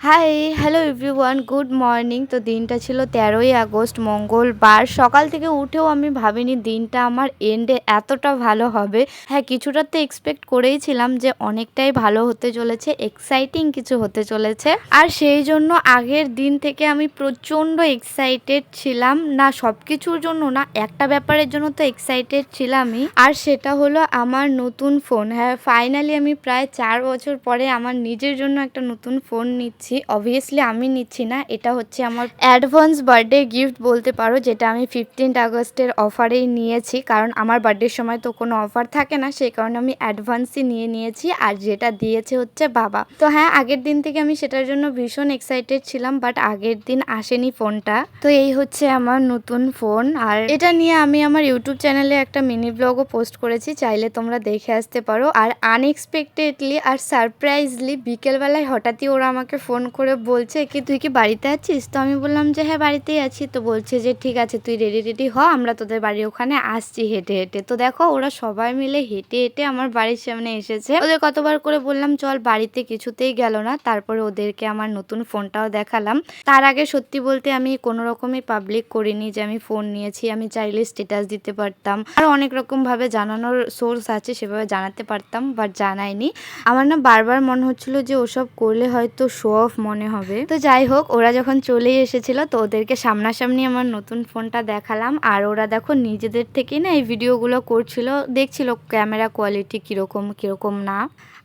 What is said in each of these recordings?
High, hello everyone, good morning. তো দিনটা ছিল 13ই আগস্ট, মঙ্গলবার। সকাল থেকে উঠেও আমি ভাবিনি দিনটা আমার এন্ডে এতটা ভালো হবে। হ্যাঁ, কিছুটা তো এক্সপেক্ট করেইছিলাম যে অনেকটাই ভালো হতে চলেছে, এক্সাইটিং কিছু হতে চলেছে। আর সেই জন্য আগের দিন থেকে আমি প্রচণ্ড এক্সাইটেড ছিলাম। না সব কিছুর জন্য না, একটা ব্যাপারের জন্য তো এক্সাইটেড ছিলামই, আর সেটা হলো আমার নতুন ফোন। হ্যাঁ, ফাইনালি আমি প্রায় 4 বছর পরে আমার নিজের জন্য একটা নতুন ফোন নিচ্ছি। অবভিয়াসলি আমি নিচ্ছি না, এটা হচ্ছে আমার অ্যাডভান্স বার্থডে গিফট বলতে পারো, যেটা আমি 15 আগস্টের অফারেই নিয়েছি। কারণ আমার বার্থডের সময় তো কোনো অফার থাকে না, সেই কারণে আমি অ্যাডভান্সই নিয়ে নিয়েছি। আর যেটা দিয়েছে হচ্ছে বাবা। তো হ্যাঁ, আগের দিন থেকে আমি সেটার জন্য ভীষণ এক্সাইটেড ছিলাম, বাট আগের দিন আসেনি ফোনটা। তো এই হচ্ছে আমার নতুন ফোন, আর এটা নিয়ে আমি আমার ইউটিউব চ্যানেলে একটা মিনি ব্লগও পোস্ট করেছি, চাইলে তোমরা দেখে আসতে পারো। আর আনএক্সপেক্টেডলি আর সারপ্রাইজলি বিকেলবেলায় হঠাৎই ওরা আমাকে ফোন করে বলছে কি তুই কি বাড়িতে আছিস? তো আমি বললাম যে হ্যাঁ বাড়িতেই আছি। তো বলছে যে ঠিক আছে তুই রেডি হ, আমরা তোদের বাড়ির ওখানে আসছি হেঁটে হেঁটে। তো দেখো ওরা সবাই মিলে হেঁটে হেঁটে আমার বাড়ির সামনে এসেছে। ওদের কতবার করে বললাম চল, বাড়িতে কিছুতেই গেল না। তারপরে ওদেরকে আমার নতুন ফোনটাও দেখালাম। তার আগে সত্যি বলতে আমি কোনো রকমই পাবলিক করিনি যে আমি ফোন নিয়েছি। আমি চাইলে স্ট্যাটাস দিতে পারতাম, আর অনেক রকম ভাবে জানানোর সোর্স আছে, সেভাবে জানাতে পারতাম, বাট জানাইনি। আমার না বারবার মনে হচ্ছিল যে ওসব করলে হয়তো শো অফ মনে হবে। তো যাই হোক, ওরা যখন চলে এসেছিল তো ওদেরকে সামনাসামনি আমার নতুন ফোনটা দেখালাম। আর ওরা দেখো নিজেদের থেকেই না এই ভিডিওগুলো করছিল, দেখছিল ক্যামেরা কোয়ালিটি কিরকম না।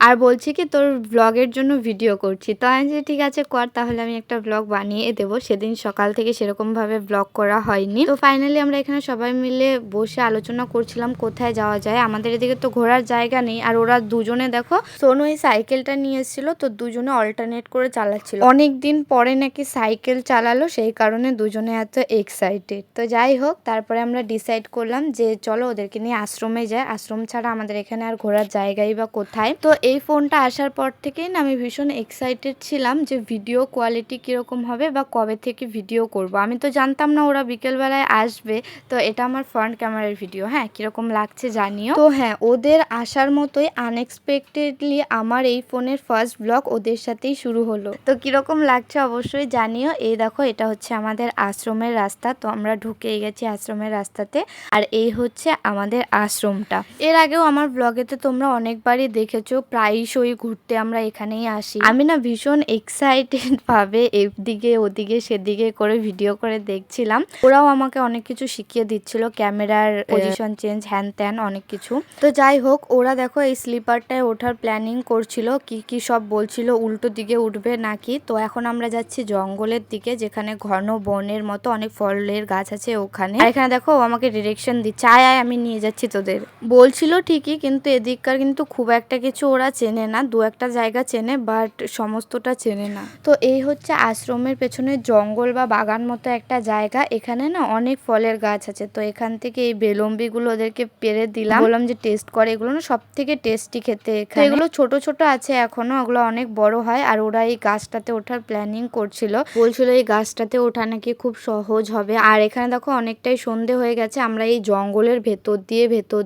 আর বলছি কি তোর ব্লগের জন্য ভিডিও করছি। তো আমি যে ঠিক আছে কর, তাহলে আমি একটা ব্লগ বানিয়ে দেবো। সেদিন সকাল থেকে সেরকমভাবে ব্লগ করা হয়নি। তো ফাইনালি আমরা এখানে সবাই মিলে বসে আলোচনা করছিলাম কোথায় যাওয়া যায়। আমাদের এদিকে তো ঘোরার জায়গা নেই। আর ওরা দুজনে দেখো সোনু এই সাইকেলটা নিয়ে এসেছিল, তো দুজনে অল্টারনেট করে চালাচ্ছিল। অনেকদিন পরে নাকি সাইকেল চালালো, সেই কারণে দুজনে এত এক্সাইটেড। তো যাই হোক, তারপরে আমরা ডিসাইড করলাম যে চলো ওদেরকে নিয়ে আশ্রমে যাই। আশ্রম ছাড়া আমাদের এখানে আর ঘোরার জায়গাই বা কোথায়। তো এই ফোনটা আসার পর থেকেই না আমি ভীষণ এক্সাইটেড ছিলাম যে ভিডিও কোয়ালিটি কিরকম হবে বা কবে থেকে ভিডিও করব। আমি তো জানতাম না ওরা বিকেলবেলায় আসবে। তো এটা আমার ফ্রন্ট ক্যামেরার ভিডিও। হ্যাঁ, কিরকম লাগছে জানিও। তো হ্যাঁ, ওদের আসার মতোই আনএক্সপেক্টেডলি আমার এই ফোনের ফার্স্ট ব্লগ ওদের সাথেই শুরু হলো। তো কিরকম লাগছে অবশ্যই জানিও। এই দেখো এটা হচ্ছে আমাদের আশ্রমের রাস্তা। তো আমরা ঢুকেই গেছি আশ্রমের রাস্তাতে। আর এই হচ্ছে আমাদের আশ্রমটা। এর আগেও আমার ব্লগেতে তোমরা অনেকবারই দেখেছো, প্রায়শই ঘুরতে আমরা এখানেই আসি। আমি না ভীষণ এক্সাইটেড ভাবে এদিকে ওদিকে সেদিকে করে ভিডিও করে দেখছিলাম। ওরাও আমাকে অনেক কিছু শিখিয়ে দিচ্ছিল, ক্যামেরার পজিশন চেঞ্জ, হ্যান ত্যান অনেক কিছু। তো যাই হোক, ওরা দেখো এই স্লিপারটায় ওঠার প্ল্যানিং করছিল, কি সব বলছিল, উল্টো দিকে উঠবে নাকি। তো এখন আমরা যাচ্ছি জঙ্গলের দিকে, যেখানে ঘন বনের মতো অনেক ফলের গাছ আছে ওখানে। আর এখানে দেখো আমাকে ডিরেকশন দিচ্ছে, আয় আমি নিয়ে যাচ্ছি তোদের। বলছিল ঠিকই, কিন্তু এদিককার কিন্তু খুব একটা কিছু ওরা চেনে না, দু একটা জায়গা চেনে, বাট সমস্তটা চেনে না। তো এই হচ্ছে আশ্রমের পেছনে জঙ্গল বা বাগান মতো একটা জায়গা। এখানে না অনেক ফলের গাছ আছে। তো এখান থেকে এই বেলম্বিগুলো ওদেরকে পেরে দিলাম, বললাম যে টেস্ট করে। এগুলো না সব থেকে টেস্টি খেতে। এগুলো ছোট ছোট আছে এখনো, ওগুলো অনেক বড় হয়। আর ওরা এই গাছটাতে ওঠার প্ল্যানিং করছিল, বলছিল এই গাছটাতে ওঠা নাকি খুব সহজ হবে। আর এখানে দেখো অনেকটাই সন্ধে হয়ে গেছে। আমরা এই জঙ্গলের ভেতর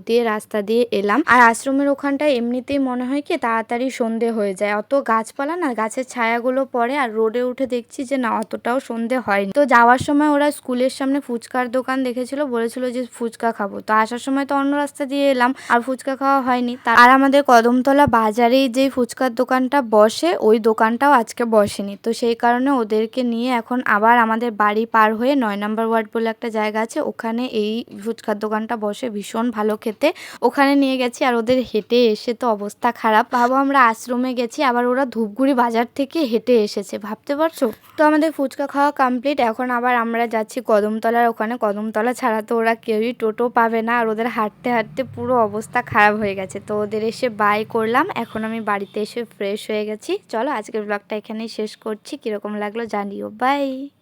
দিয়ে রাস্তা দিয়ে এলাম। আর আশ্রমের ওখানটায় এমনিতেই মনে হয় কি তাড়াতাড়ি সন্ধে হয়ে যায়, অত গাছপালা না, গাছের ছায়াগুলো পড়ে। আর রোডে উঠে দেখছি যে না অতটাও সন্ধে হয়নি। তো যাওয়ার সময় ওরা স্কুলের সামনে ফুচকার দোকান দেখেছিল, বলেছিল যে ফুচকা খাবো। তো আসার সময় তো অন্য রাস্তা দিয়ে এলাম, আর ফুচকা খাওয়া হয়নি। আর আমাদের কদমতলা বাজারেই যে ফুচকার দোকানটা বসে, ওই দোকানটাও আজকে বসেনি। তো সেই কারণে ওদেরকে নিয়ে এখন আবার আমাদের বাড়ি পার হয়ে 9 নম্বর ওয়ার্ড বলে একটা জায়গা আছে, ওখানে এই ফুচকার দোকানটা বসে, ভীষণ ভালো খেতে। ওখানে নিয়ে গেছি। আর ওদের হেঁটে এসে তো অবস্থা খারাপ। ভাবো আমরা আশ্রমে গেছি, আবার ওরা ধূপগুড়ি বাজার থেকে হেঁটে এসেছে, ভাবতে পারছো? তো আমাদের ফুচকা খাওয়া কমপ্লিট। এখন আবার আমরা যাচ্ছি কদমতলার ওখানে। কদমতলা ছাড়া তো ওরা কেউই টোটো পাবে না, আর ওদের হাঁটতে হাঁটতে পুরো অবস্থা খারাপ হয়ে গেছে। তো ওদের এসে বাই করলাম। এখন আমি বাড়িতে এসে ফ্রেশ হয়ে গেছি। চলো আজকের ব্লগটা এখানেই শেষ করছি। কিরকম লাগলো জানিও। বাই।